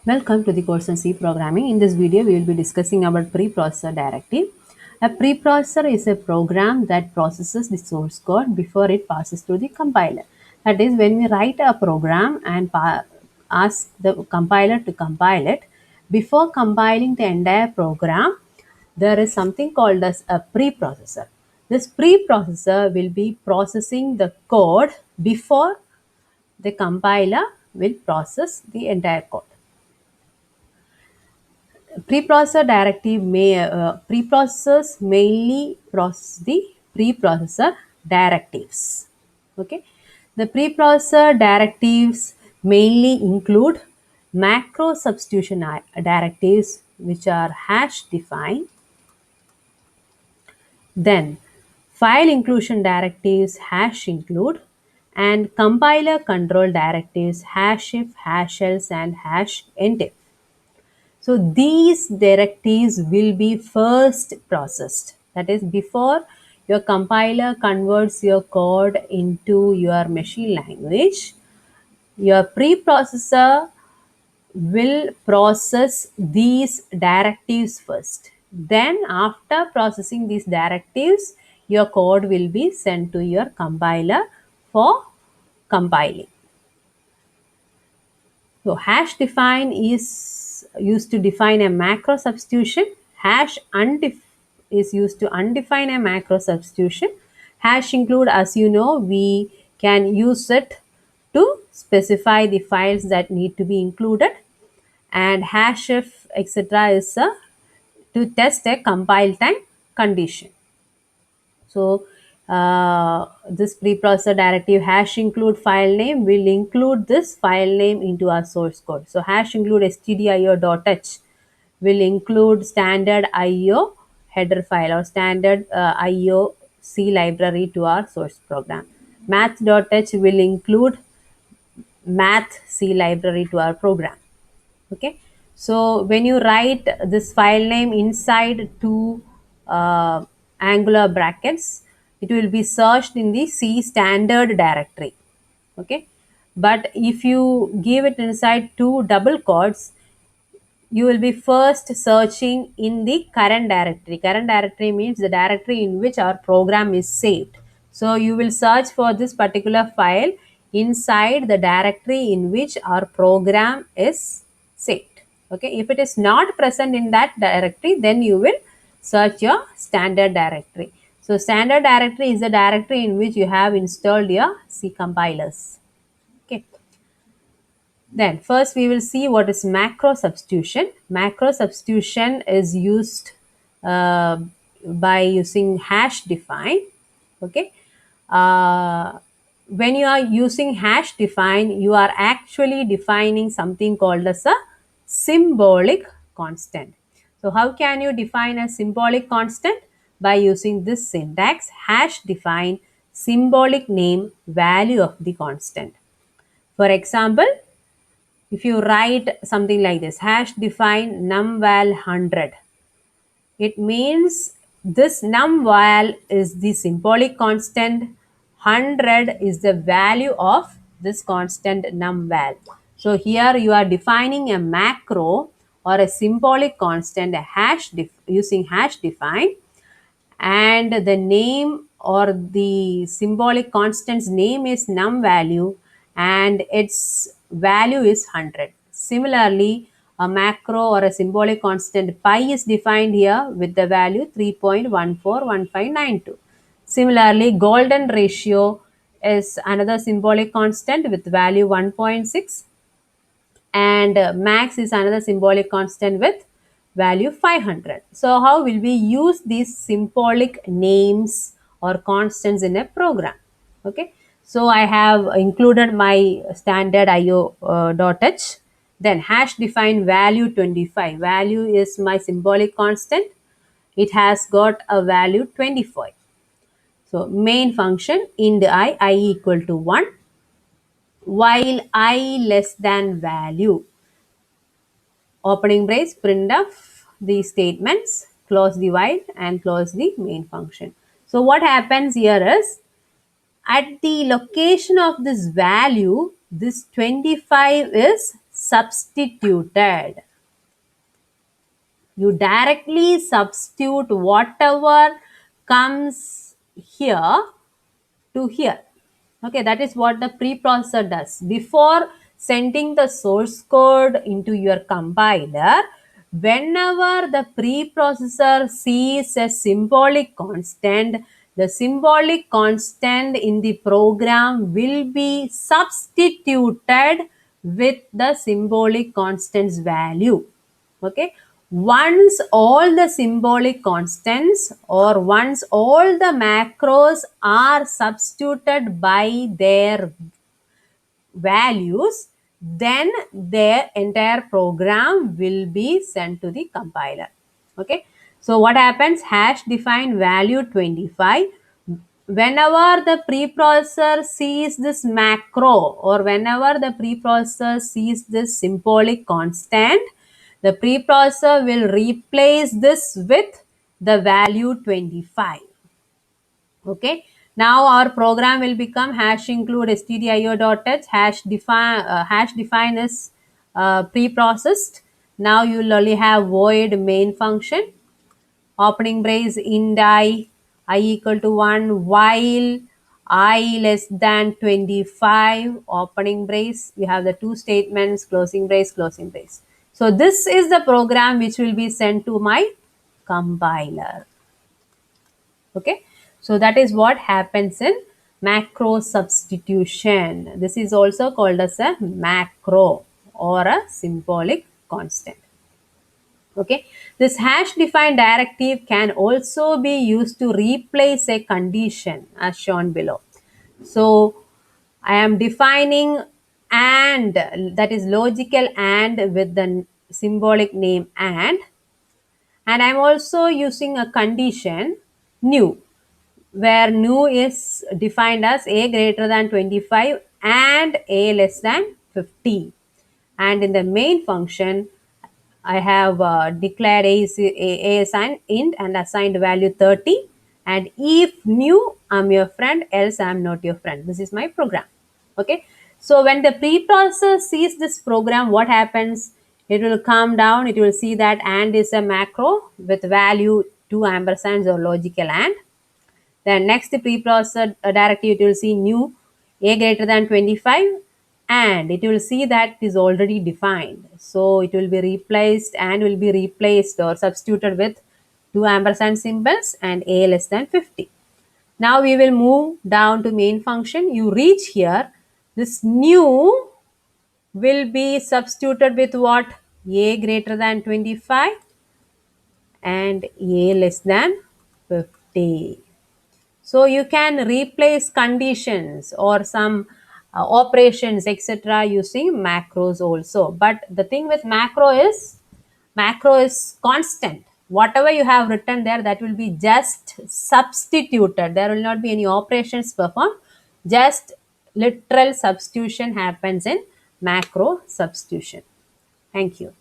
Welcome to the course on C programming. In this video, we will be discussing about preprocessor directive. A preprocessor is a program that processes the source code before it passes through the compiler. That is, when we write a program and ask the compiler to compile it, before compiling the entire program, there is something called as a preprocessor. This preprocessor will be processing the code before the compiler will process the entire code. Preprocessors mainly process the preprocessor directives. Okay, the preprocessor directives mainly include macro substitution directives, which are hash defined. Then file inclusion directives hash include, and compiler control directives hash if, hash else, and hash entif. So these directives will be first processed. That is, before your compiler converts your code into your machine language, your preprocessor will process these directives first. Then, after processing these directives, your code will be sent to your compiler for compiling. So hash define is used to define a macro substitution. Hash undef is used to undefine a macro substitution. Hash include, as you know, we can use it to specify the files that need to be included. And hash if etc. is to test a compile time condition. So this preprocessor directive hash include file name will include this file name into our source code. So hash include stdio.h will include standard IO header file or standard IO C library to our source program. Math.h will include math C library to our program. Okay, so when you write this file name inside two angular brackets, it will be searched in the C standard directory. Okay, but if you give it inside two double quotes, you will be first searching in the current directory. Current directory means the directory in which our program is saved. So you will search for this particular file inside the directory in which our program is saved. Okay, if it is not present in that directory, then you will search your standard directory. So standard directory is the directory in which you have installed your C compilers. Okay. Then first we will see what is macro substitution. Macro substitution is used uh, by using hash define. Okay. When you are using hash define, you are actually defining something called as a symbolic constant. So how can you define a symbolic constant? By using this syntax: hash define symbolic name value of the constant. For example, if you write something like this, hash define numval 100, it means this numval is the symbolic constant, 100 is the value of this constant numval. So here you are defining a macro or a symbolic constant, a using hash define, and the name or the symbolic constant's name is num value and its value is 100. Similarly, a macro or a symbolic constant pi is defined here with the value 3.141592. Similarly, golden ratio is another symbolic constant with value 1.6, and max is another symbolic constant with value 500. So how will we use these symbolic names or constants in a program? Okay, so I have included my standard io.h. Then hash define value 25. Value is my symbolic constant. It has got a value 25. So main function int I equal to 1, while I less than value, opening brace, printf the statements, close the while and close the main function. So what happens here is, at the location of this value, this 25 is substituted. You directly substitute whatever comes here to here. Okay, that is what the preprocessor does. Before sending the source code into your compiler, whenever the preprocessor sees a symbolic constant, the symbolic constant in the program will be substituted with the symbolic constant's value. Okay, once all the symbolic constants or once all the macros are substituted by their values, then their entire program will be sent to the compiler. Okay, so what happens? Hash define value 25. Whenever the preprocessor sees this macro or whenever the preprocessor sees this symbolic constant, the preprocessor will replace this with the value 25. Okay, now our program will become hash include stdio.h hash define is pre-processed. Now you will only have void main function, opening brace int I equal to 1 while I less than 25, opening brace. We have the two statements, closing brace, closing brace. So this is the program which will be sent to my compiler. Okay, so that is what happens in macro substitution. This is also called as a macro or a symbolic constant. Okay, this hash defined directive can also be used to replace a condition as shown below. So I am defining and, that is logical and with the symbolic name and I'm also using a condition new, where new is defined as a greater than 25 and a less than 50. And in the main function, I have declared a assigned int and assigned value 30. And if new, I'm your friend, else I'm not your friend. This is my program. Okay. So when the preprocessor sees this program, what happens? It will come down. It will see that and is a macro with value 2 ampersands or logical and. Then next preprocessor directive, it will see new a greater than 25 and it will see that is already defined. So it will be replaced and will be replaced or substituted with 2 ampersand symbols and a less than 50. Now we will move down to main function. You reach here. This new will be substituted with what? A greater than 25 and a less than 50. So you can replace conditions or some operations etc. using macros also. But the thing with macro is constant. Whatever you have written there, that will be just substituted. There will not be any operations performed. Just literal substitution happens in macro substitution. Thank you.